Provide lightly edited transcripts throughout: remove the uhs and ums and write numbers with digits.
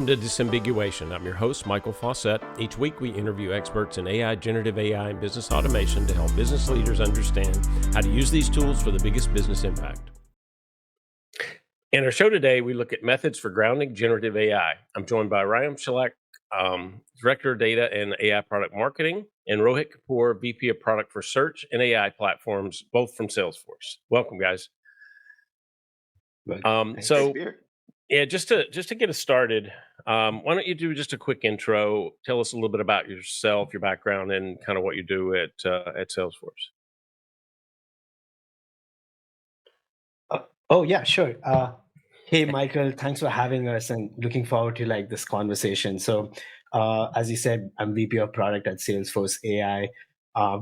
to Disambiguation. I'm your host, Michael Fawcett. Each week we interview experts in AI, generative AI, and business automation to help business leaders understand how to use these tools for the biggest business impact. In our show today, we look at methods for grounding generative AI. I'm joined by Schellack, Director of Data and AI Product Marketing, and Rohit Kapoor, VP of Product for Search and AI Platforms, both from Salesforce. Welcome, guys. Just to get us started, why don't you do just a quick intro? Tell us a little bit about yourself, your background, and kind of what you do at Salesforce. Yeah, sure. Hey, Michael, thanks for having us and looking forward to this conversation. So, as you said, I'm VP of Product at Salesforce AI.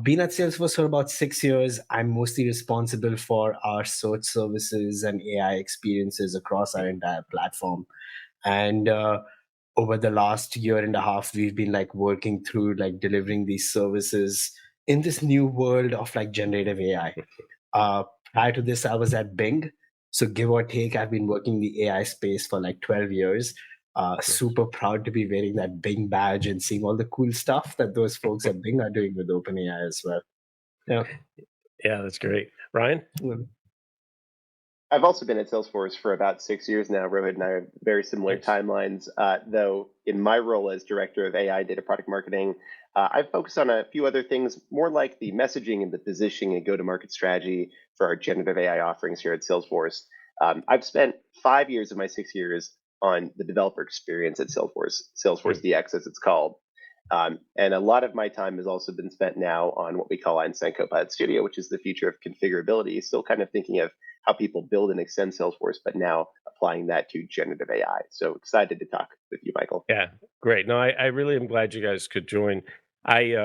Been at Salesforce for about 6 years. I'm mostly responsible for our search services and AI experiences across our entire platform. And over the last year and a half, we've been working through delivering these services in this new world of generative AI. Prior to this, I was at Bing. So give or take, I've been working in the AI space for 12 years. Super proud to be wearing that Bing badge and seeing all the cool stuff that those folks at Bing are doing with OpenAI as well. Yeah, that's great. Ryan? I've also been at Salesforce for about 6 years now. Rohit and I have very similar timelines, though in my role as Director of AI Data Product Marketing, I've focused on a few other things, more like the messaging and the positioning and go-to-market strategy for our generative AI offerings here at Salesforce. I've spent 5 years of my 6 years on the developer experience at Salesforce DX as it's called. And a lot of my time has also been spent now on what we call Einstein Copilot Studio, which is the future of configurability, still kind of thinking of how people build and extend Salesforce, but now applying that to generative AI. So excited to talk with you, Michael. Yeah, great. No, I really am glad you guys could join. I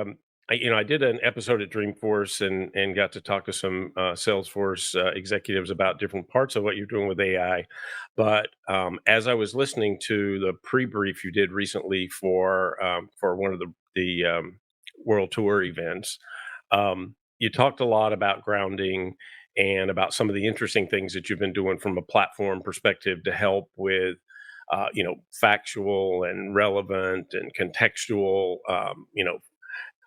did an episode at Dreamforce and got to talk to some Salesforce executives about different parts of what you're doing with AI. But as I was listening to the pre-brief you did recently for one of the World Tour events, you talked a lot about grounding and about some of the interesting things that you've been doing from a platform perspective to help with factual and relevant and contextual,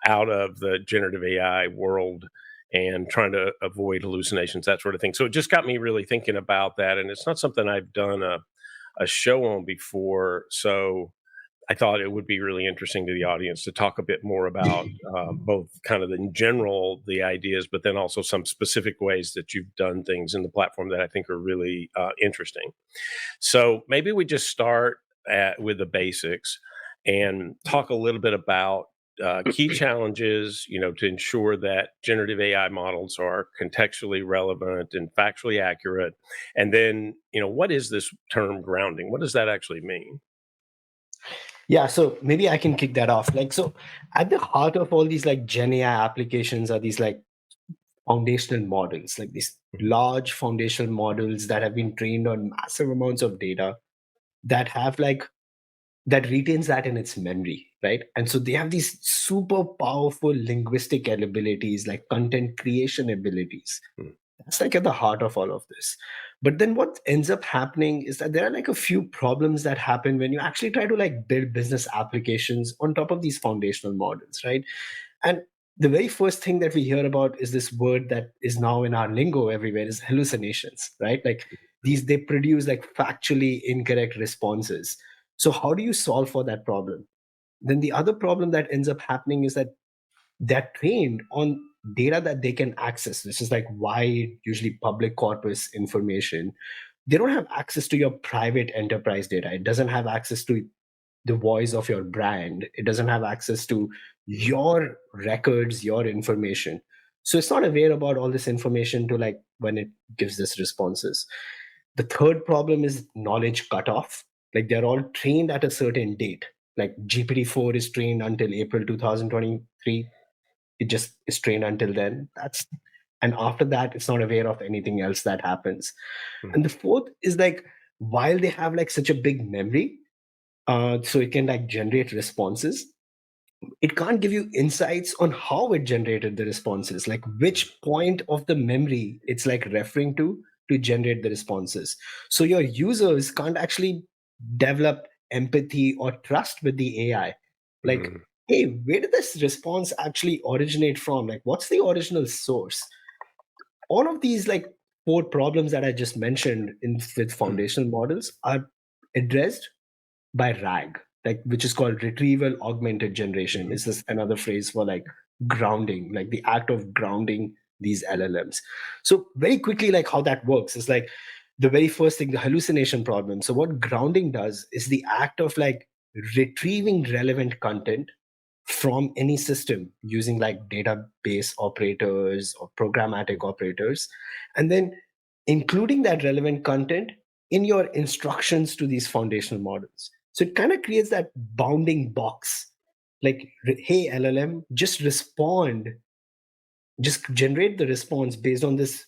out of the generative AI world and trying to avoid hallucinations, that sort of thing. So it just got me really thinking about that. And it's not something I've done a show on before. So I thought it would be really interesting to the audience to talk a bit more about both kind of in general, the ideas, but then also some specific ways that you've done things in the platform that I think are really interesting. So maybe we just start with the basics and talk a little bit about key challenges, to ensure that generative AI models are contextually relevant and factually accurate. And then, what is this term grounding? What does that actually mean? Yeah, so maybe I can kick that off. So at the heart of all these Gen AI applications are these foundational models, these large foundational models that have been trained on massive amounts of data that have that retains that in its memory, right? And so they have these super powerful linguistic abilities, content creation abilities. That's at the heart of all of this. But then what ends up happening is that there are a few problems that happen when you actually try to build business applications on top of these foundational models, right? And the very first thing that we hear about is this word that is now in our lingo everywhere is hallucinations, right? They produce factually incorrect responses. So how do you solve for that problem? Then the other problem that ends up happening is that they're trained on data that they can access. This is wide, usually public corpus information. They don't have access to your private enterprise data. It doesn't have access to the voice of your brand. It doesn't have access to your records, your information. So it's not aware about all this information to when it gives this responses. The third problem is knowledge cutoff. They're all trained at a certain date. GPT-4 is trained until April 2023. It just is trained until then. And after that, it's not aware of anything else that happens. And the fourth is while they have such a big memory, so it can generate responses, it can't give you insights on how it generated the responses, which point of the memory it's referring to generate the responses. So your users can't actually develop empathy or trust with the AI. Like, Mhm. hey, where did this response actually originate from? Like, what's the original source? All of these like four problems that I just mentioned with foundational models are addressed by RAG, like which is called Retrieval-Augmented Generation. Is this another phrase for like grounding, like the act of grounding these LLMs? So very quickly, like how that works is like the very first thing, the hallucination problem. So what grounding does is the act of like retrieving relevant content from any system using like database operators or programmatic operators, and then including that relevant content in your instructions to these foundational models. So it kind of creates that bounding box. Like, hey, LLM, just generate the response based on this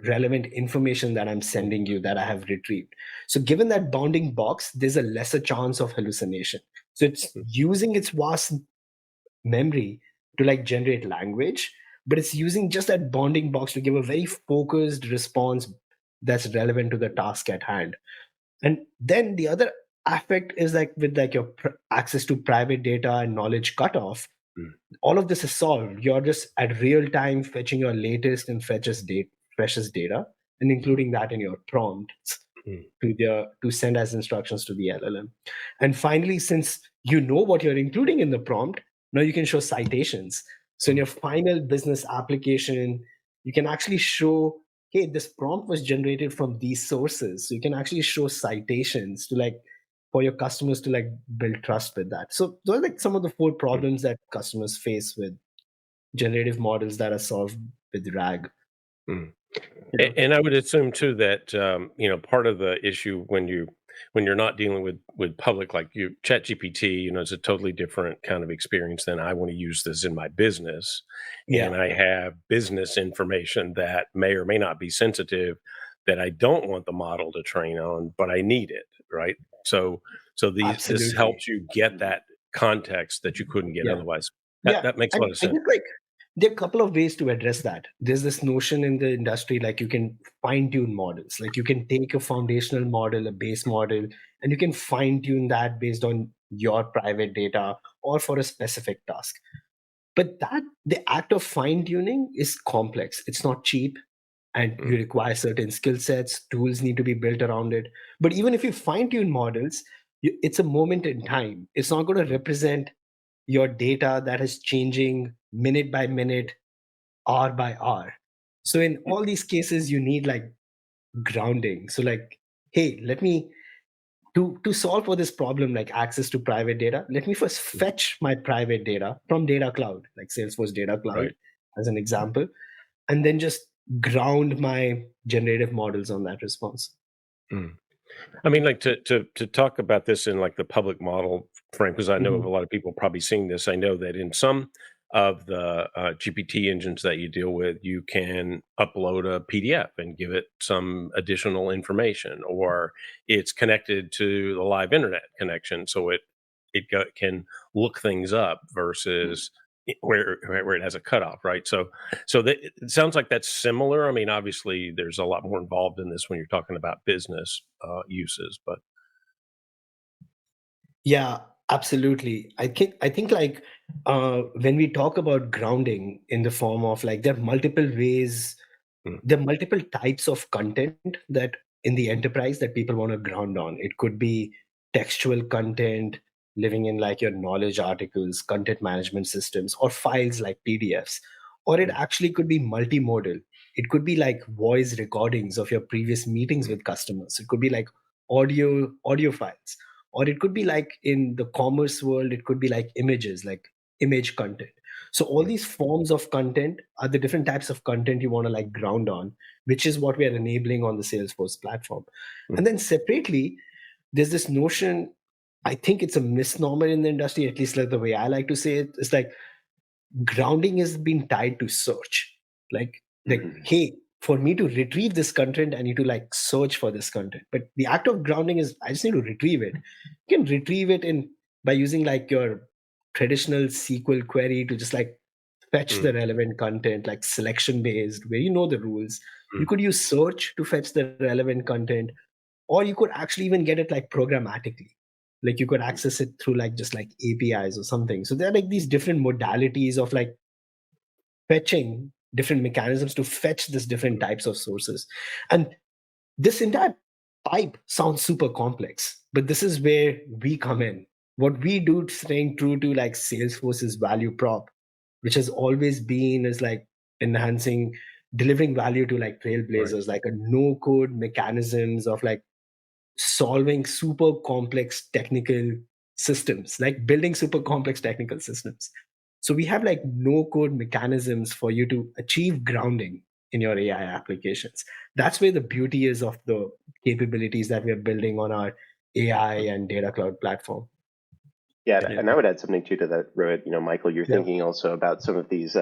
relevant information that I'm sending you that I have retrieved. So given that bounding box, there's a lesser chance of hallucination. So it's using its vast memory to like generate language, but it's using just that bounding box to give a very focused response that's relevant to the task at hand. And then the other aspect is like with like your access to private data and knowledge cutoff, all of this is solved. You're just at real time fetching your latest and freshest data and including that in your prompts to send as instructions to the LLM. And finally, since you know what you're including in the prompt, now you can show citations. So in your final business application, you can actually show, hey, this prompt was generated from these sources. So you can actually show citations to like for your customers to like build trust with that. So those are like some of the four problems that customers face with generative models that are solved with RAG. Mm. You know? And I would assume too that part of the issue when you're not dealing with public like you ChatGPT, it's a totally different kind of experience than I want to use this in my business, and Yeah, I have business information that may or may not be sensitive that I don't want the model to train on, but I need it, right? So this absolutely. helps you get that context that you couldn't get Yeah. otherwise. That Yeah. that makes a And lot of I sense. guess like there are a couple of ways to address that. There's this notion in the industry, like you can fine tune models. Like you can take a foundational model, a base model, and you can fine tune that based on your private data or for a specific task. But the act of fine tuning is complex. It's not cheap and you Mm, require certain skill sets. Tools need to be built around it. But even if you fine tune models, it's a moment in time. It's not going to represent your data that is changing minute by minute, hour by hour. So in all these cases, you need like grounding. So like, hey, let me to solve for this problem, like access to private data, let me first fetch my private data from data cloud, like Salesforce data cloud right. as an example, and then just ground my generative models on that response. Mm. I mean, like to talk about this in like the public model frame, because I know of a Mhm. lot of people probably seeing this. I know that in some of the GPT engines that you deal with, you can upload a PDF and give it some additional information, or it's connected to the live internet connection, so can look things up versus where it has a cutoff, right? So that it sounds like that's similar. I mean, obviously, there's a lot more involved in this when you're talking about business uses, but Yeah, absolutely. I think like when we talk about grounding in the form of like there are multiple ways, mm, there are multiple types of content that in the enterprise that people want to ground on. It could be textual content living in like your knowledge articles, content management systems, or files like PDFs. Or it mm, actually could be multimodal. It could be like voice recordings of your previous meetings mm, with customers. It could be like audio files. Or it could be like in the commerce world, it could be like images, like image content. So all mm, these forms of content are the different types of content you want to like ground on, which is what we are enabling on the Salesforce platform. mm, And then separately, there's this notion, I think it's a misnomer in the industry, at least like the way I like to say it. It's like grounding is being tied to search. Like, Mhm. hey, for me to retrieve this content, I need to like search for this content. But the act of grounding is I just need to retrieve it. You can retrieve it in by using like your traditional SQL query to just like fetch the mm, relevant content, like selection based, where you know the rules. You mm, could use search to fetch the relevant content, or you could actually even get it like programmatically. Like you could access it through like just like APIs or something. So there are like these different modalities of like fetching different mechanisms to fetch this different types of sources. And this entire pipe sounds super complex, but this is where we come in. What we do, staying true to like Salesforce's value prop, which has always been is like enhancing, delivering value to like trailblazers, like a no code mechanisms of like solving super complex technical systems, like building super complex technical systems. So we have like no code mechanisms for you to achieve grounding in your AI applications. That's where the beauty is of the capabilities that we're building on our AI and data cloud platform. Yeah, and I would add something too to that, Rohit. Michael, you're thinking also about some of these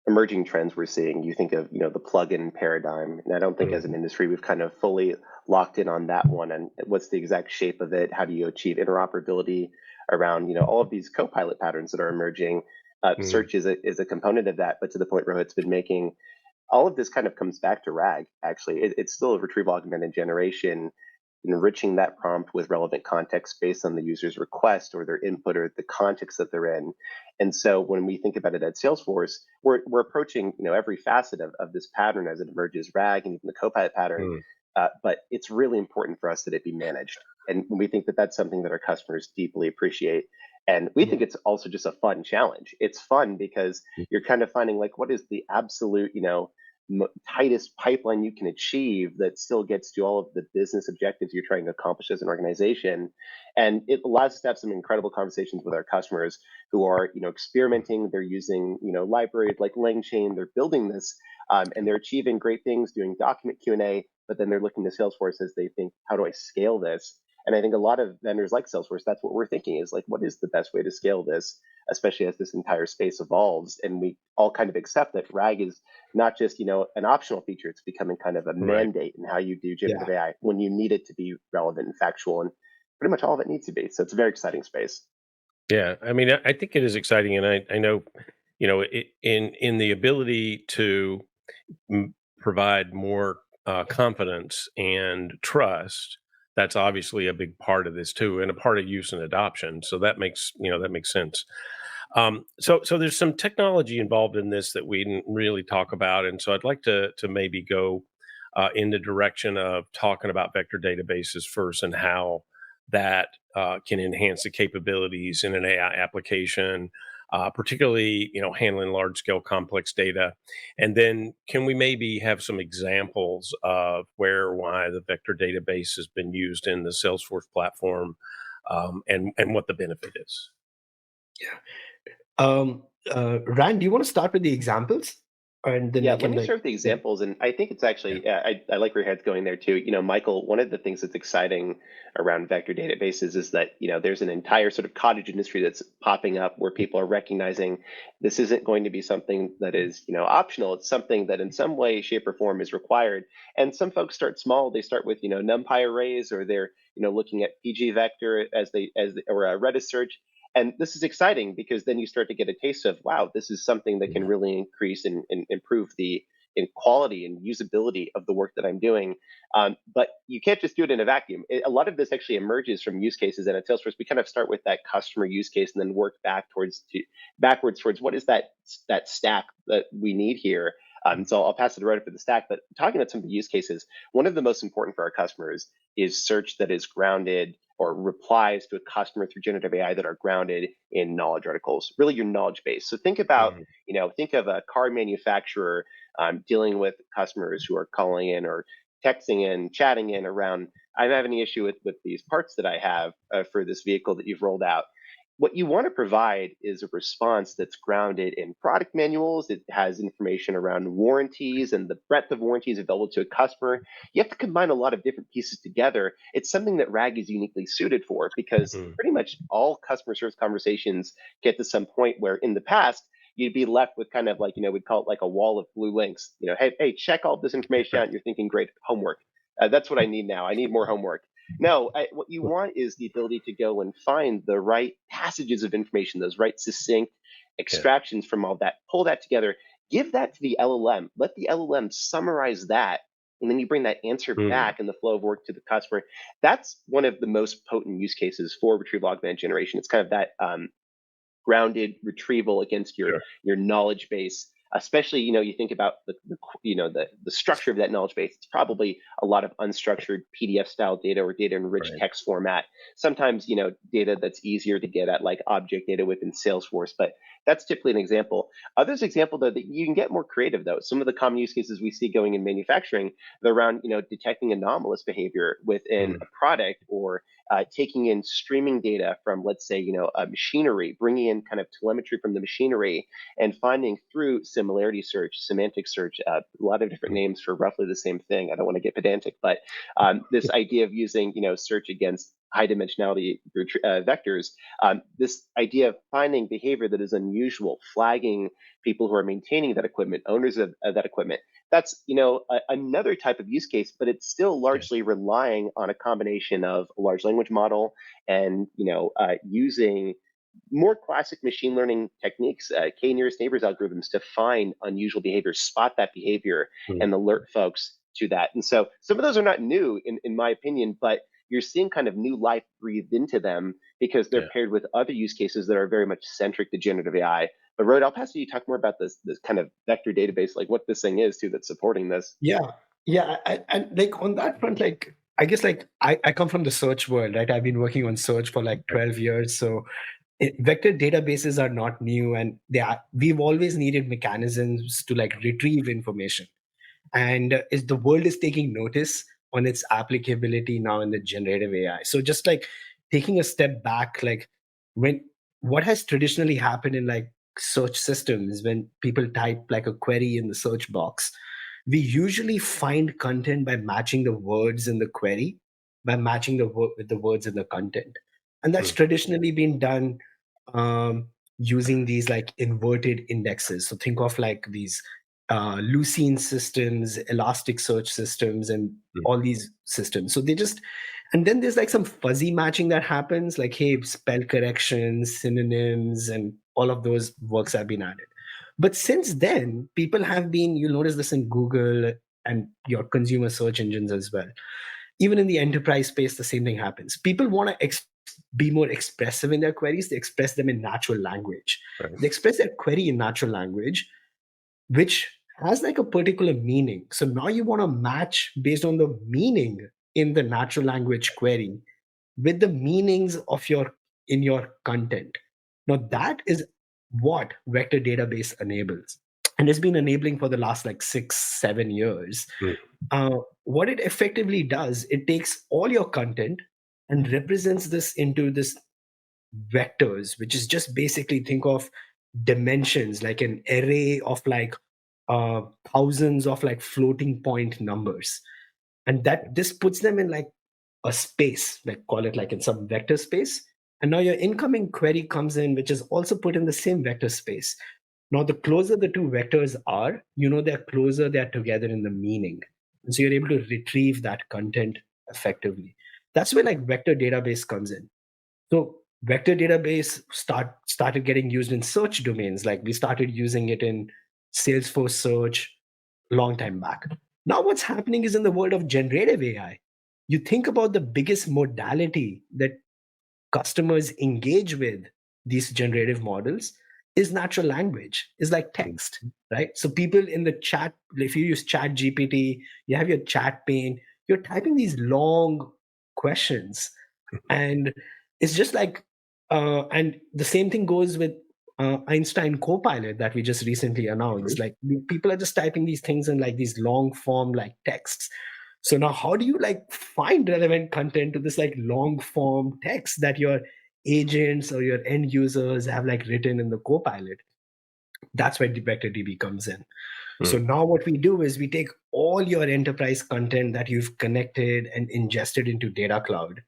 emerging trends we're seeing. You think of the plug-in paradigm, and I don't think as an industry we've kind of fully locked in on that one. And what's the exact shape of it? How do you achieve interoperability around all of these co-pilot patterns that are emerging? Search is a component of that, but to the point Rohit's been making, all of this kind of comes back to RAG. Actually, it's still a retrieval-augmented generation, enriching that prompt with relevant context based on the user's request or their input or the context that they're in. And so when we think about it at Salesforce, we're approaching every facet of this pattern as it emerges, RAG and even the Copilot pattern. But it's really important for us that it be managed. And we think that that's something that our customers deeply appreciate. And we think it's also just a fun challenge. It's fun because you're kind of finding like what is the absolute, tightest pipeline you can achieve that still gets to all of the business objectives you're trying to accomplish as an organization. And it allows us to have some incredible conversations with our customers who are, experimenting. They're using, libraries like LangChain. They're building this and they're achieving great things, doing document Q&A, but then they're looking to Salesforce as they think, how do I scale this? And I think a lot of vendors like Salesforce, that's what we're thinking is like, what is the best way to scale this, especially as this entire space evolves? And we all kind of accept that RAG is not just, an optional feature. It's becoming kind of a mandate in how you do generative AI when you need it to be relevant and factual, and pretty much all of it needs to be. So it's a very exciting space. Yeah, I mean, I think it is exciting, and I know, in the ability to provide more confidence and trust. That's obviously a big part of this too, and a part of use and adoption. So that makes sense. So there's some technology involved in this that we didn't really talk about, and so I'd like to maybe go in the direction of talking about vector databases first and how that can enhance the capabilities in an AI application, particularly handling large scale complex data. And then can we maybe have some examples of where or why the vector database has been used in the Salesforce platform, and what the benefit is? Rand, do you want to start with the examples? And then let me start with the examples. And I think it's actually, I like where your head's going there too. Michael, one of the things that's exciting around vector databases is that, there's an entire sort of cottage industry that's popping up where people are recognizing this isn't going to be something that is, optional. It's something that in some way, shape, or form is required. And some folks start small. They start with, NumPy arrays, or they're, looking at PG vector or a Redis search. And this is exciting because then you start to get a taste of, wow, this is something that can really increase and improve the quality and usability of the work that I'm doing. But you can't just do it in a vacuum. A lot of this actually emerges from use cases. And at Salesforce, we kind of start with that customer use case and then work backwards towards what is that stack that we need here. So I'll pass it right up to the stack. But talking about some of the use cases, one of the most important for our customers is search that is grounded or replies to a customer through generative AI that are grounded in knowledge articles, really your knowledge base. So think about, think of a car manufacturer dealing with customers who are calling in or texting in, chatting in around, I'm having an issue with these parts that I have for this vehicle that you've rolled out. What you want to provide is a response that's grounded in product manuals. It has information around warranties and the breadth of warranties available to a customer. You have to combine a lot of different pieces together. It's something that RAG is uniquely suited for because pretty much all customer service conversations get to some point where in the past, you'd be left with kind of like, we'd call it like a wall of blue links. Hey, check all this information out. And you're thinking, great, homework. That's what I need now. I need more homework. No, what you want is the ability to go and find the right passages of information, those right succinct extractions from all that, pull that together, give that to the LLM, let the LLM summarize that and then you bring that answer Mm. back in the flow of work to the customer. That's one of the most potent use cases for retrieval-augmented generation. It's kind of that grounded retrieval against Sure. your knowledge base. Especially, you think about the structure of that knowledge base. It's probably a lot of unstructured PDF style data or data in rich Right. text format. Sometimes, data that's easier to get at, like object data within Salesforce, but that's typically an example. Others example, though, that you can get more creative, though. Some of the common use cases we see going in manufacturing, they're around, detecting anomalous behavior within a product, or taking in streaming data from, let's say, a machinery, bringing in kind of telemetry from the machinery and finding through similarity search, semantic search, a lot of different names for roughly the same thing. I don't want to get pedantic, but this idea of using, search against high dimensionality vectors, this idea of finding behavior that is unusual, flagging people who are maintaining that equipment, owners of that equipment. That's another type of use case, but it's still largely relying on a combination of a large language model and using more classic machine learning techniques, K nearest neighbors algorithms, to find unusual behavior, spot that behavior, and alert folks to that. And so some of those are not new, in my opinion, but you're seeing kind of new life breathed into them because they're paired with other use cases that are very much centric to generative AI. But Rohit, I'll pass to you to talk more about this kind of vector database, like what this thing is too that's supporting this. Yeah. And like on that front, like I guess like I come from the search world, right? I've been working on search for like 12 years. So vector databases are not new, and we've always needed mechanisms to like retrieve information. And is the world is taking notice on its applicability now in the generative AI. So just like taking a step back, like what has traditionally happened in like search systems, when people type like a query in the search box, we usually find content by matching the words in the query, by matching with the words in the content. And that's traditionally been done using these like inverted indexes. So think of like these Lucene systems, Elasticsearch systems, and all these systems. So and then there's like some fuzzy matching that happens, like, hey, spell corrections, synonyms, and all of those works have been added. But since then, people have been, you'll notice this in Google and your consumer search engines as well. Even in the enterprise space, the same thing happens. People want to be more expressive in their queries. They express them in natural language. Right. They express their query in natural language, which has like a particular meaning. So now you want to match based on the meaning in the natural language query with the meanings of in your content. Now that is what vector database enables, and it's been enabling for the last like 6-7 years. What it effectively does, it takes all your content and represents this into this vectors, which is just basically, think of dimensions, like an array of like thousands of like floating point numbers, and that this puts them in like a space, like call it like in some vector space. And now your incoming query comes in, which is also put in the same vector space. Now, the closer the two vectors are, they're closer, they're together in the meaning. And so you're able to retrieve that content effectively. That's where like vector database comes in. So vector database started getting used in search domains. Like we started using it in Salesforce search a long time back. Now what's happening is in the world of generative AI, you think about the biggest modality that customers engage with these generative models is natural language, is like text, right? So people in the chat, if you use chat GPT, you have your chat pane, you're typing these long questions, and it's just like and the same thing goes with Einstein Copilot that we just recently announced. Like people are just typing these things in like these long form like texts. So now how do you like find relevant content to this like long form text that your agents or your end users have like written in the Copilot? That's where the vector DB comes in. So now what we do is we take all your enterprise content that you've connected and ingested into Data Cloud.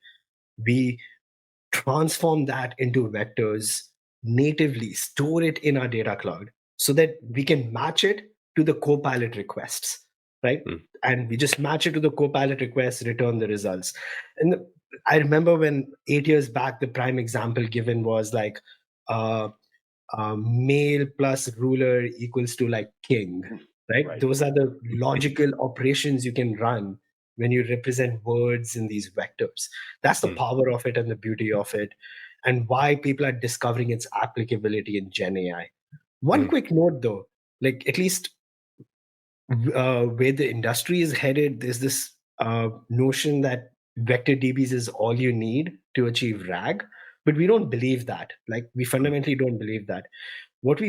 We transform that into vectors natively, store it in our Data Cloud so that we can match it to the Copilot requests, right? And we just match it to the Copilot requests, return the results. And I remember when 8 years back, the prime example given was like male plus ruler equals to like king. right? Right. Those are the logical operations you can run when you represent words in these vectors. That's the power of it and the beauty of it, and why people are discovering its applicability in Gen AI. One quick note though, like at least where the industry is headed, there's this notion that vector DBs is all you need to achieve RAG, but we don't believe that. Like we fundamentally don't believe that. What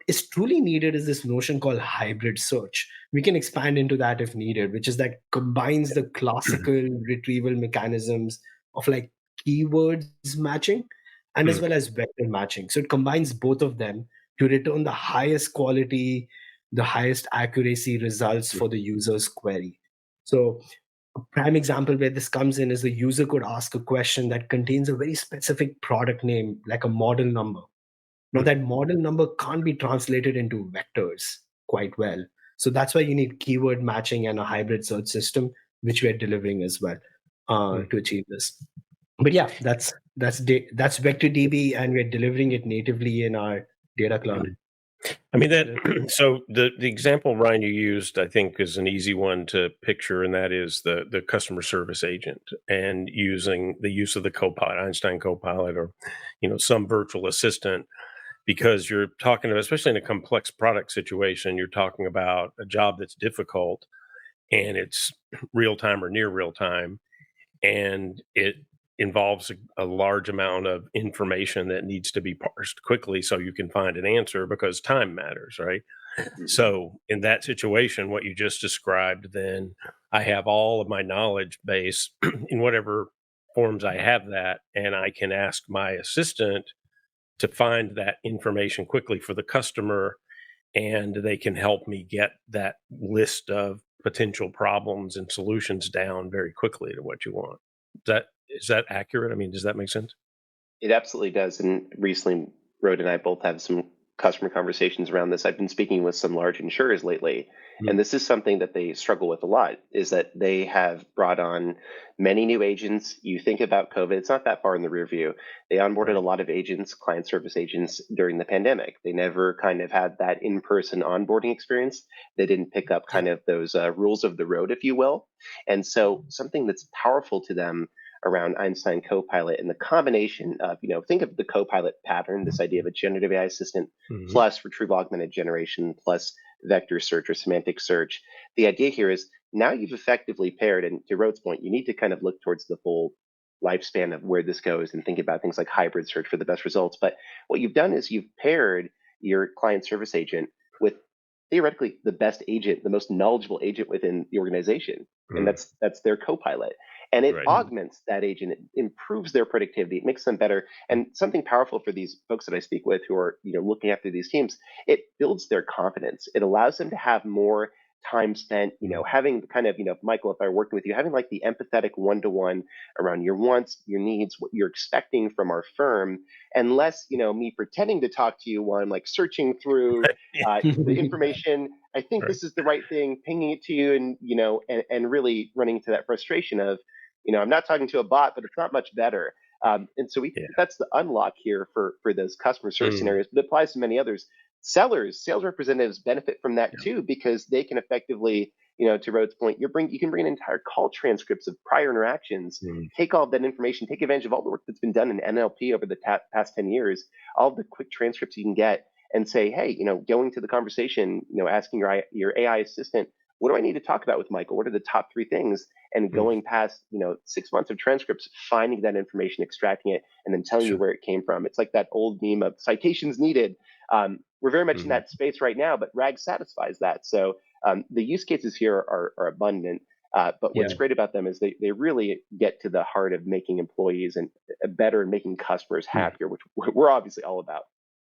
is truly needed is this notion called hybrid search. We can expand into that if needed, which is that combines the classical retrieval mechanisms of like keywords matching and as well as vector matching. So it combines both of them to return the highest quality, the highest accuracy results for the user's query. So a prime example where this comes in is the user could ask a question that contains a very specific product name, like a model number. Now, that model number can't be translated into vectors quite well. So that's why you need keyword matching and a hybrid search system, which we're delivering as well to achieve this. But yeah, that's vector DB, and we're delivering it natively in our data cloud. I mean that. So the example, Ryan, you used, I think, is an easy one to picture, and that is the customer service agent and using the use of the Copilot, Einstein Copilot, or some virtual assistant, because you're talking about, especially in a complex product situation, you're talking about a job that's difficult, and it's real time or near real time, and it involves a large amount of information that needs to be parsed quickly so you can find an answer because time matters, right? So in that situation, what you just described, then I have all of my knowledge base in whatever forms I have that, and I can ask my assistant to find that information quickly for the customer, and they can help me get that list of potential problems and solutions down very quickly to what you want. Is that accurate? I mean, does that make sense? It absolutely does. And recently, Rohit and I both have some customer conversations around this. I've been speaking with some large insurers lately, and this is something that they struggle with a lot, is that they have brought on many new agents. You think about COVID, it's not that far in the rear view. They onboarded a lot of agents, client service agents, during the pandemic. They never kind of had that in-person onboarding experience. They didn't pick up kind of those rules of the road, if you will. And so something that's powerful to them around Einstein Copilot and the combination of, think of the Copilot pattern, this idea of a generative AI assistant plus Retrieval-Augmented Generation plus vector search or semantic search. The idea here is now you've effectively paired, and to Rohit's point, you need to kind of look towards the full lifespan of where this goes and think about things like hybrid search for the best results. But what you've done is you've paired your client service agent with theoretically the best agent, the most knowledgeable agent within the organization, and that's their Copilot. And it augments that agent, it improves their productivity, it makes them better. And something powerful for these folks that I speak with who are, looking after these teams, it builds their confidence. It allows them to have more time spent, having kind of, Michael, if I were working with you, having like the empathetic one-to-one around your wants, your needs, what you're expecting from our firm, and less, me pretending to talk to you while I'm like searching through the information. I think this is the right thing, pinging it to you, and and really running into that frustration of, I'm not talking to a bot, but it's not much better. And so that's the unlock here for those customer service scenarios, but it applies to many others. Sales representatives benefit from that too, because they can effectively, to Rohit's point, you can bring in entire call transcripts of prior interactions, take all of that information, take advantage of all the work that's been done in NLP over the past 10 years, all of the quick transcripts you can get, and say, hey, going to the conversation, asking your AI assistant, what do I need to talk about with Michael? What are the top 3 things? And going past, 6 months of transcripts, finding that information, extracting it, and then telling you where it came from. It's like that old meme of citations needed. We're very much in that space right now, but RAG satisfies that. So the use cases here are abundant. But what's great about them is they really get to the heart of making employees and better and making customers happier, which we're obviously all about.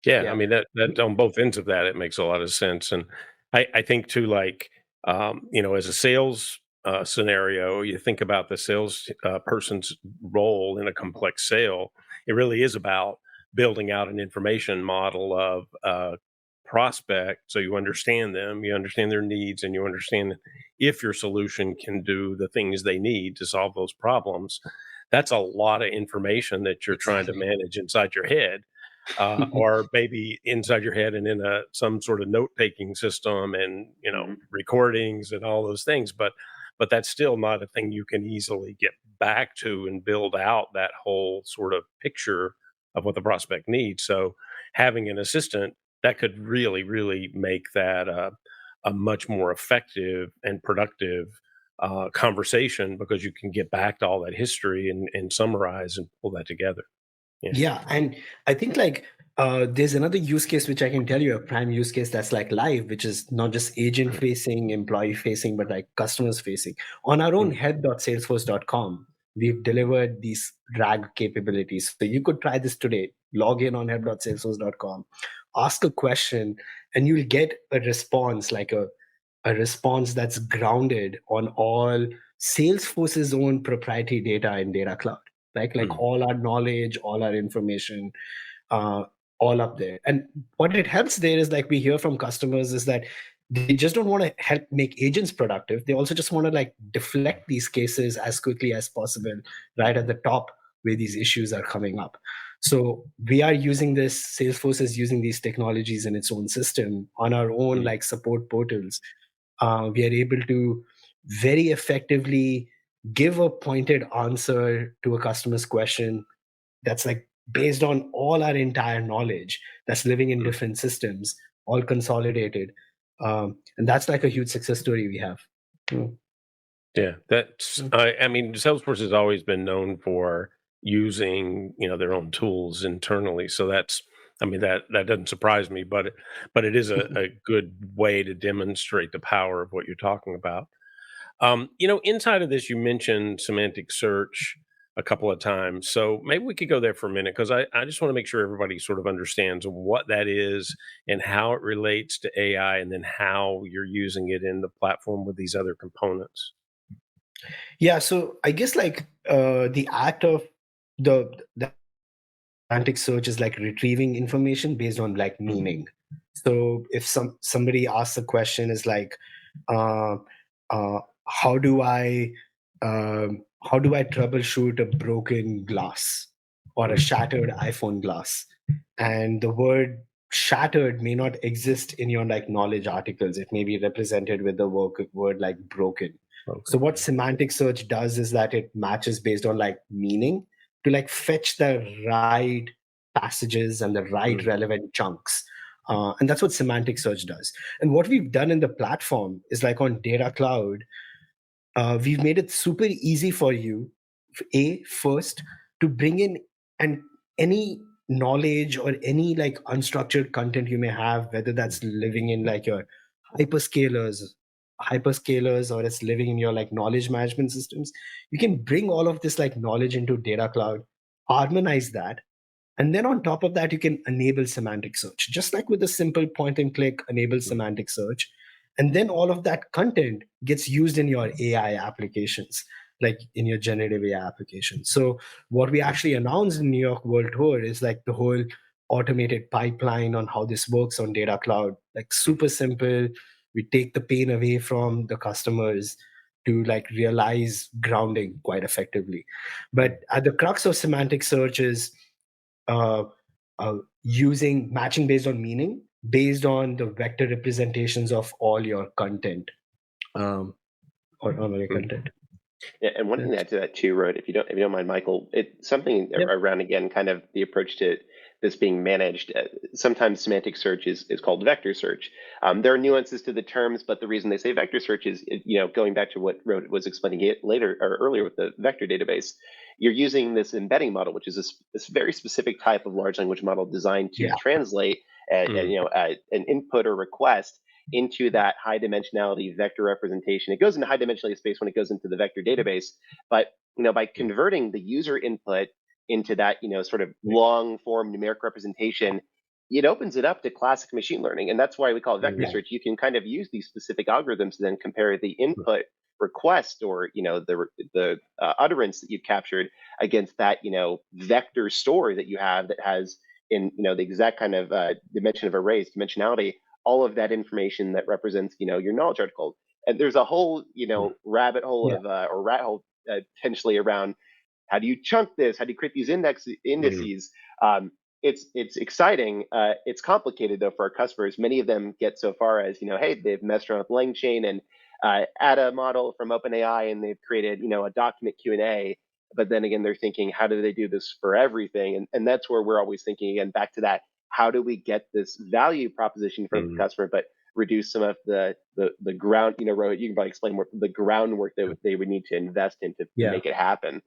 Yeah, I mean that on both ends of that, it makes a lot of sense. And I think too, like as a sales scenario, you think about the sales person's role in a complex sale. It really is about building out an information model of prospect, so you understand them, you understand their needs, and you understand if your solution can do the things they need to solve those problems. That's a lot of information that you're trying to manage inside your head. or maybe inside your head and in some sort of note-taking system and, recordings and all those things. But that's still not a thing you can easily get back to and build out that whole sort of picture of what the prospect needs. So having an assistant that could really, really make that a much more effective and productive conversation, because you can get back to all that history and summarize and pull that together. Yeah, and I think there's another use case which I can tell you, a prime use case that's like live, which is not just agent facing, employee facing, but like customers facing. On our own help.salesforce.com, we've delivered these RAG capabilities. So you could try this today. Log in on help.salesforce.com, ask a question, and you'll get a response, like a response that's grounded on all Salesforce's own proprietary data in Data Cloud, right? Like all our knowledge, all our information, uh, all up there. And what it helps there is, like we hear from customers, is that they just don't want to help make agents productive. They also just want to like deflect these cases as quickly as possible, right at the top where these issues are coming up. So we are using this, Salesforce is using these technologies in its own system on our own like support portals. We are able to very effectively give a pointed answer to a customer's question that's like based on all our entire knowledge that's living in different systems, all consolidated. And that's like a huge success story we have. Yeah, that's. I mean, Salesforce has always been known for using their own tools internally. So that's. I mean, that doesn't surprise me, but it is a good way to demonstrate the power of what you're talking about. Inside of this, you mentioned semantic search a couple of times. So maybe we could go there for a minute, because I just want to make sure everybody sort of understands what that is and how it relates to AI, and then how you're using it in the platform with these other components. Yeah, so I guess the act of the semantic search is like retrieving information based on like meaning. So if somebody asks a question is like, uh, uh, how do I troubleshoot a broken glass or a shattered iPhone glass? And the word shattered may not exist in your like knowledge articles. It may be represented with the word like broken. So what semantic search does is that it matches based on like meaning to like fetch the right passages and the right relevant chunks. And that's what semantic search does. And what we've done in the platform is like on Data Cloud, we've made it super easy for you, first, to bring in and any knowledge or any like unstructured content you may have, whether that's living in like your hyperscalers or it's living in your like knowledge management systems. You can bring all of this like knowledge into Data Cloud, harmonize that, and then on top of that, you can enable semantic search, just like with a simple point and click, enable semantic search. And then all of that content gets used in your AI applications, like in your generative AI application. So what we actually announced in New York World Tour is like the whole automated pipeline on how this works on Data Cloud, like super simple. We take the pain away from the customers to like realize grounding quite effectively. But at the crux of semantic search is uh, using matching based on meaning, based on the vector representations of all your content, or all your content. Yeah, and one thing to add to that too, Rohit, if you don't mind, Michael, it's something around, again, kind of the approach to this being managed. Sometimes semantic search is called vector search. There are nuances to the terms, but the reason they say vector search is, going back to what Rohit was explaining it later or earlier with the vector database, you're using this embedding model, which is this very specific type of large language model designed to translate an input or request into that high dimensionality vector representation. It goes into high dimensionality space when it goes into the vector database, but by converting the user input into that sort of long form numeric representation, it opens it up to classic machine learning, and that's why we call it vector search. You can kind of use these specific algorithms to then compare the input request or the utterance that you've captured against that vector story that you have that has in the exact kind of dimension of arrays, dimensionality, all of that information that represents, your knowledge article. And there's a whole, rabbit hole of, or rat hole potentially around how do you chunk this? How do you create these indices? it's exciting. It's complicated though for our customers. Many of them get so far as, hey, they've messed around with LangChain and add a model from OpenAI, and they've created, a document Q&A. But then again, they're thinking, how do they do this for everything? And that's where we're always thinking again back to that. How do we get this value proposition from the customer, but reduce some of the ground? Rohit, you can probably explain more the groundwork that they would need to invest in to make it happen.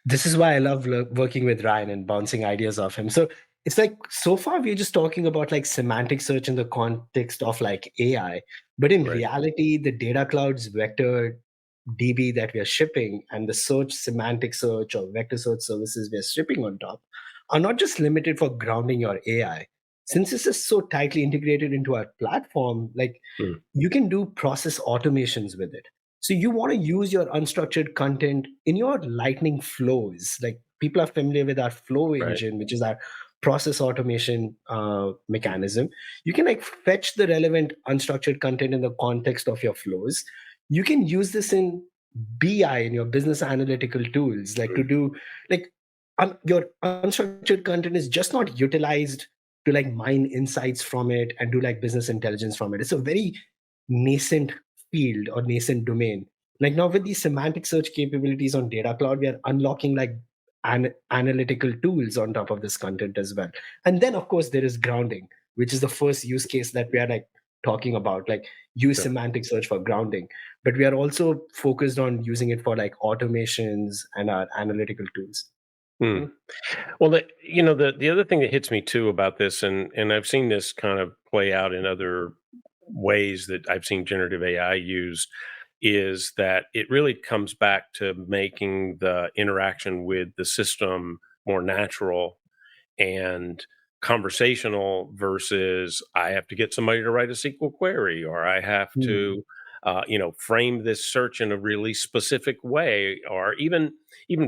This is why I love working with Ryan and bouncing ideas off him. So it's like, so far we're just talking about like semantic search in the context of like AI, but in reality, the data cloud's vector DB that we are shipping and the search, semantic search or vector search services we are shipping on top are not just limited for grounding your AI. Since this is so tightly integrated into our platform, like you can do process automations with it. So you want to use your unstructured content in your lightning flows. Like people are familiar with our flow engine, which is our process automation mechanism. You can like fetch the relevant unstructured content in the context of your flows. You can use this in BI, in your business analytical tools, like to do like your unstructured content is just not utilized to like mine insights from it and do like business intelligence from it. It's a very nascent field or nascent domain. Like now with these semantic search capabilities on Data Cloud, we are unlocking like analytical tools on top of this content as well. And then of course there is grounding, which is the first use case that we are like talking about, like use semantic search for grounding. But we are also focused on using it for like automations and our analytical tools. Well, the other thing that hits me too about this, and I've seen this kind of play out in other ways that I've seen generative AI used, is that it really comes back to making the interaction with the system more natural and conversational versus I have to get somebody to write a SQL query, or I have to frame this search in a really specific way, or even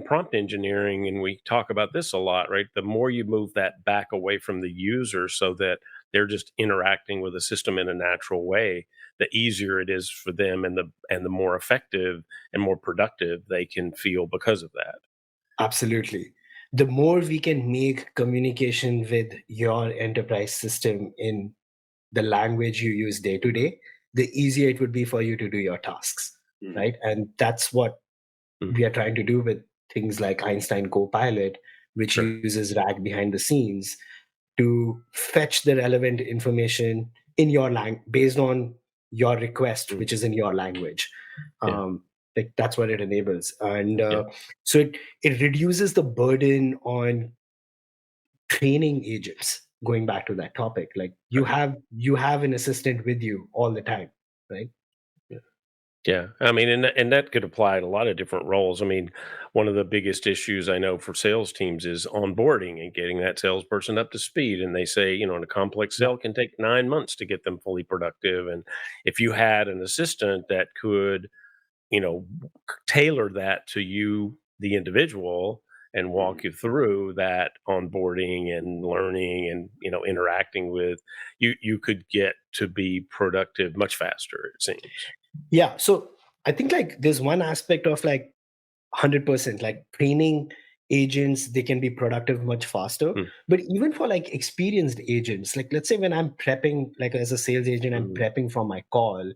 prompt engineering. And we talk about this a lot, right? The more you move that back away from the user so that they're just interacting with the system in a natural way, the easier it is for them, and the more effective and more productive they can feel because of that. Absolutely. The more we can make communication with your enterprise system in the language you use day to day, the easier it would be for you to do your tasks, right? And that's what we are trying to do with things like Einstein Copilot, which uses RAG behind the scenes to fetch the relevant information in your language based on your request, which is in your language. Like that's what it enables. And so it reduces the burden on training agents. Going back to that topic, like you have an assistant with you all the time, right? Yeah. I mean, and that could apply to a lot of different roles. I mean, one of the biggest issues I know for sales teams is onboarding and getting that salesperson up to speed. And they say, in a complex sale can take 9 months to get them fully productive. And if you had an assistant that could, tailor that to you, the individual, and walk you through that onboarding and learning and interacting with you could get to be productive much faster, it seems. Yeah, so I think like there's one aspect of like 100%, like training agents, they can be productive much faster. But even for like experienced agents, like let's say when I'm prepping, like as a sales agent, I'm prepping for my call,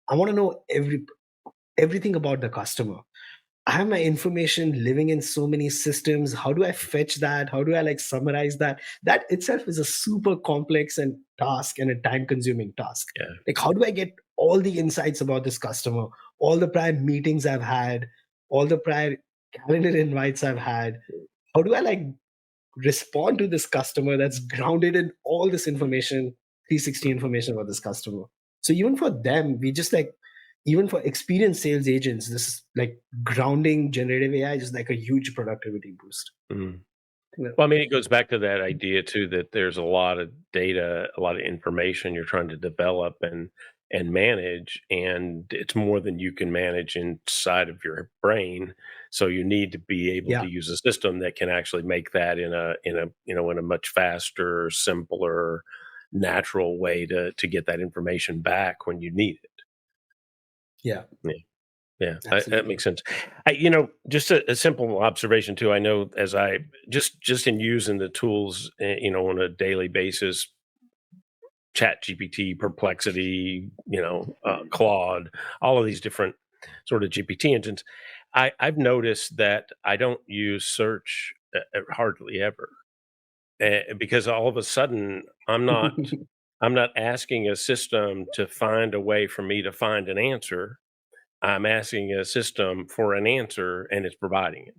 I want to know everything about the customer. I have my information living in so many systems. How do I fetch that? How do I like summarize that? That itself is a super complex and task and a time consuming task. Like, how do I get all the insights about this customer, all the prior meetings I've had, all the prior calendar invites I've had? How do I like respond to this customer that's grounded in all this information, 360 information about this customer? So even for them, we just like, even for experienced sales agents, this is like grounding generative AI is like a huge productivity boost. Well, I mean, it goes back to that idea too, that there's a lot of data, a lot of information you're trying to develop and manage, and it's more than you can manage inside of your brain. So you need to be able to use a system that can actually make that in a much faster, simpler, natural way to get that information back when you need it. Yeah. Yeah, that Absolutely. makes sense. Just a simple observation too. I know as I just in using the tools, on a daily basis, Chat GPT, Perplexity, Claude, all of these different sort of GPT engines. I've noticed that I don't use search hardly ever, because all of a sudden I'm not asking a system to find a way for me to find an answer. I'm asking a system for an answer, and it's providing it.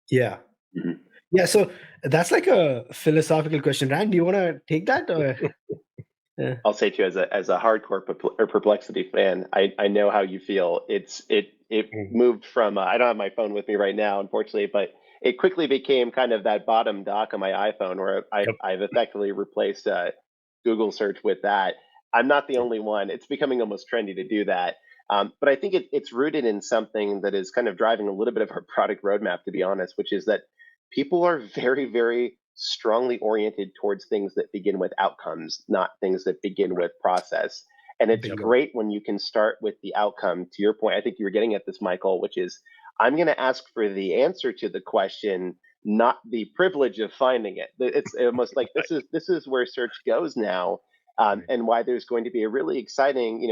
Yeah. Mhm. Yeah. So that's like a philosophical question. Rand, do you want to take that? Or yeah. I'll say too, as a hardcore Perplexity fan, I know how you feel. It Mhm. moved from I don't have my phone with me right now, unfortunately, but it quickly became kind of that bottom dock on my iPhone, where Yep. I've effectively replaced Google search with that. I'm not the only one. It's becoming almost trendy to do that. But I think it's rooted in something that is kind of driving a little bit of our product roadmap, to be honest, which is that people are very, very strongly oriented towards things that begin with outcomes, not things that begin with process. And it's Bingo. great when you can start with the outcome. To your point, I think you were getting at this, Michael, which is I'm going to ask for the answer to the question, not the privilege of finding it. It's almost like this is where search goes now, Right. and why there's going to be a really exciting,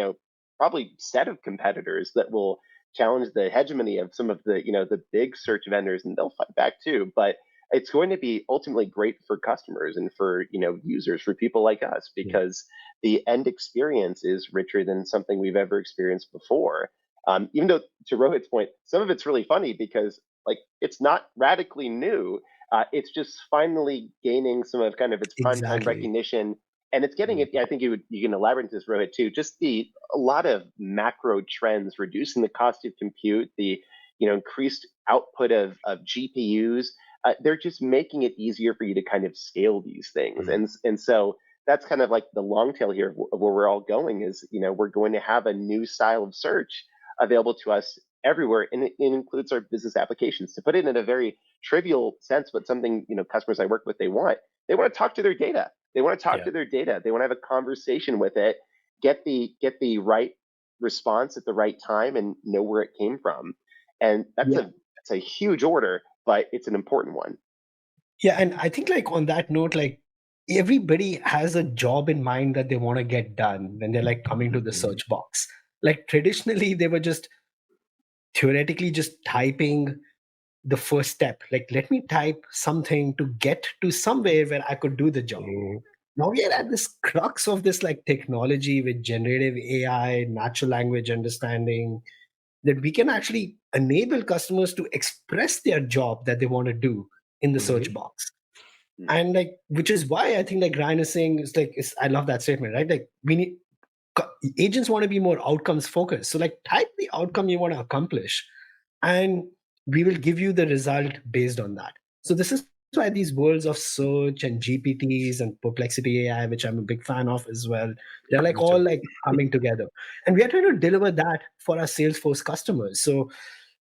probably set of competitors that will challenge the hegemony of some of the big search vendors, and they'll fight back too. But it's going to be ultimately great for customers and for users, for people like us, Yeah. because the end experience is richer than something we've ever experienced before. Even though, to Rohit's point, some of it's really funny because like it's not radically new. It's just finally gaining some of kind of its primetime Exactly. recognition, and it's getting Mhm. it. I think you can elaborate into this, Rohit, too. Just a lot of macro trends, reducing the cost of compute, the increased output of GPUs. They're just making it easier for you to kind of scale these things, Mhm. and so that's kind of like the long tail here of where we're all going is we're going to have a new style of search available to us everywhere, and it includes our business applications. To put it in a very trivial sense, but something customers I work with, they want to talk to their data. They want to talk Yeah. to their data. They want to have a conversation with it, get the right response at the right time, and know where it came from. And that's Yeah. a huge order, but it's an important one. Yeah. And I think like on that note, like everybody has a job in mind that they want to get done when they're like coming to the Mhm. search box. Like traditionally, they were just theoretically just typing the first step. Like, let me type something to get to somewhere where I could do the job. Mhm. Now we are at this crux of this like technology with generative AI, natural language understanding, that we can actually enable customers to express their job that they want to do in the search Mhm. box. Mm. And like, which is why I think like Ryan is saying, I love that statement, right? Like we need agents want to be more outcomes focused. So like type the outcome you want to accomplish, and we will give you the result based on that. So this is why these worlds of search and GPTs and Perplexity AI, which I'm a big fan of as well, they're like Me all too. like coming together. And we are trying to deliver that for our Salesforce customers. So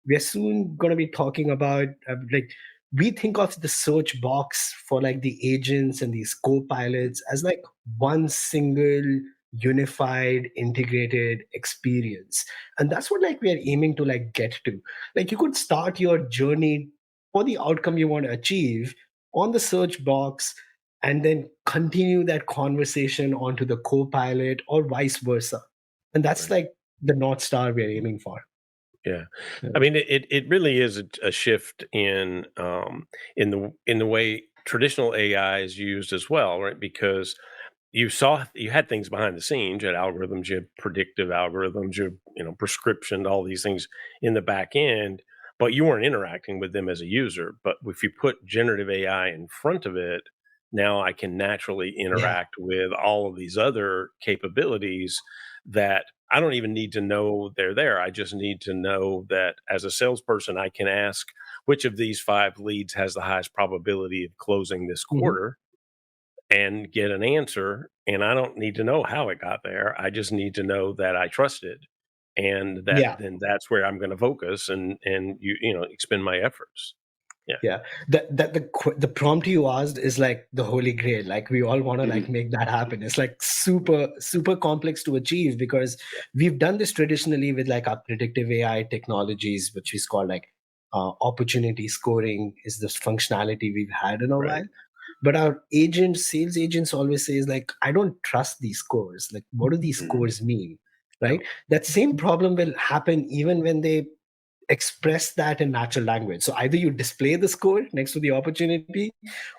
we are soon going to be talking about like we think of the search box for like the agents and these co-pilots as like one single unified integrated experience, and that's what like we are aiming to like get to. Like you could start your journey for the outcome you want to achieve on the search box, and then continue that conversation onto the co-pilot or vice versa. And that's Right. like the north star we're aiming for. Yeah. Yeah. I mean, it really is a shift in the way traditional AI is used as well, right? Because you had things behind the scenes, you had algorithms, you had predictive algorithms, prescription, all these things in the back end, but you weren't interacting with them as a user. But if you put generative AI in front of it, now I can naturally Yeah. interact with all of these other capabilities that I don't even need to know they're there. I just need to know that as a salesperson, I can ask which of these five leads has the highest probability of closing this Mhm. quarter and get an answer. And I don't need to know how it got there. I just need to know that I trust it. And that Yeah. then that's where I'm going to focus and expend my efforts. The prompt you asked is like the holy grail. Like we all want to like make that happen. It's like super complex to achieve because we've done this traditionally with like our predictive AI technologies, which is called like opportunity scoring is this functionality we've had in a while. But our sales agents always says like, I don't trust these scores. Like, what do these scores mean? Right? That same problem will happen even when they express that in natural language. So either you display the score next to the opportunity,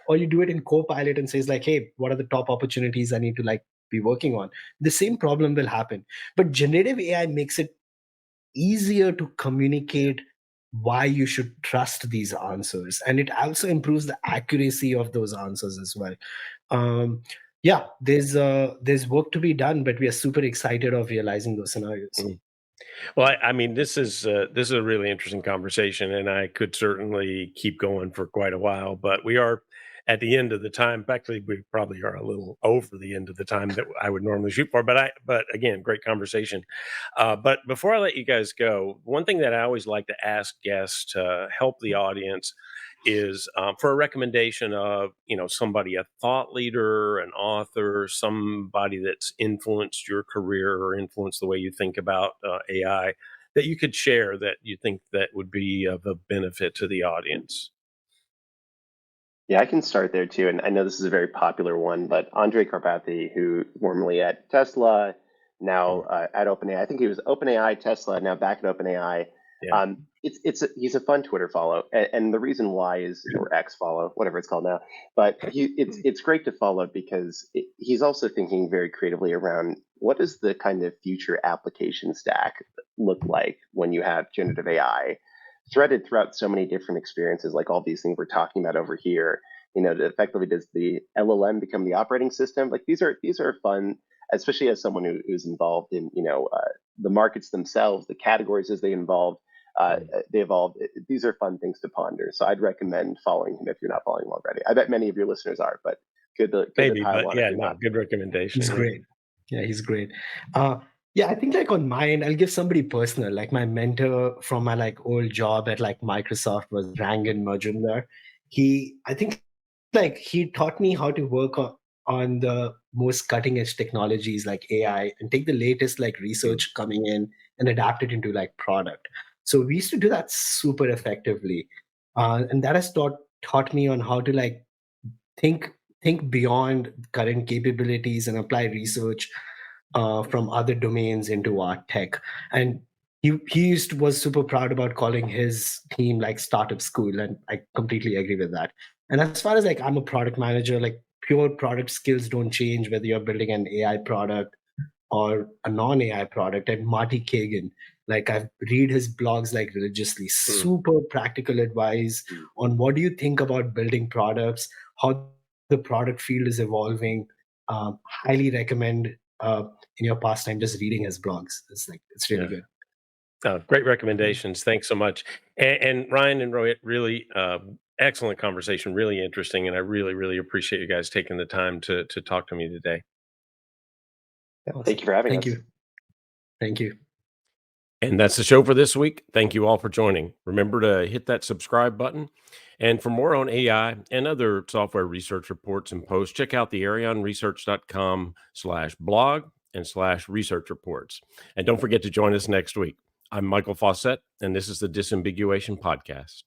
or you do it in Copilot and says like, hey, what are the top opportunities I need to like be working on? The same problem will happen. But generative AI makes it easier to communicate why you should trust these answers, and it also improves the accuracy of those answers as well. There's work to be done, but we are super excited of realizing those scenarios. Well, I mean, this is a really interesting conversation, and I could certainly keep going for quite a while. But we are at the end of the time. Actually, we probably are a little over the end of the time that I would normally shoot for. But again, great conversation. But before I let you guys go, one thing that I always like to ask guests to help the audience is for a recommendation of somebody, a thought leader, an author, somebody that's influenced your career or influenced the way you think about AI that you could share that you think that would be of a benefit to the audience. Yeah, I can start there too. And I know this is a very popular one, but Andre Karpathy, who formerly at Tesla, now at OpenAI, I think he was OpenAI, Tesla, now back at OpenAI. Yeah. He's a fun Twitter follow, and the reason why is, or X follow, whatever it's called now. But it's great to follow because he's also thinking very creatively around what does the kind of future application stack look like when you have generative AI threaded throughout so many different experiences, like all these things we're talking about over here. Effectively, does the LLM become the operating system? Like these are fun, especially as someone who's involved in the markets themselves, the categories as they evolve. These are fun things to ponder. So I'd recommend following him if you're not following him already. I bet many of your listeners are, but good to pile on. Yeah, no, good recommendation. He's great. Yeah, he's great. I think like on my end, I'll give somebody personal. Like my mentor from my like old job at like Microsoft was Rangan Majumdar. I think like he taught me how to work on the most cutting edge technologies like AI and take the latest like research coming in and adapt it into like product. So we used to do that super effectively. And that has taught me on how to like think beyond current capabilities and apply research from other domains into our tech. And he was super proud about calling his team like startup school, and I completely agree with that. And as far as like I'm a product manager, like pure product skills don't change whether you're building an AI product or a non-AI product. And Marty Kagan, like I read his blogs like religiously, super practical advice on what do you think about building products, how the product field is evolving. Highly recommend in your pastime just reading his blogs. It's really good. Great recommendations. Thanks so much. And Ryan and Rohit, really excellent conversation, really interesting. And I really, really appreciate you guys taking the time to talk to me today. Awesome. Thank you for having us. Thank you. And that's the show for this week. Thank you all for joining. Remember to hit that subscribe button. And for more on AI and other software research reports and posts, check out the arionresearch.com/blog and /research reports. And don't forget to join us next week. I'm Michael Fawcett, and this is the Disambiguation Podcast.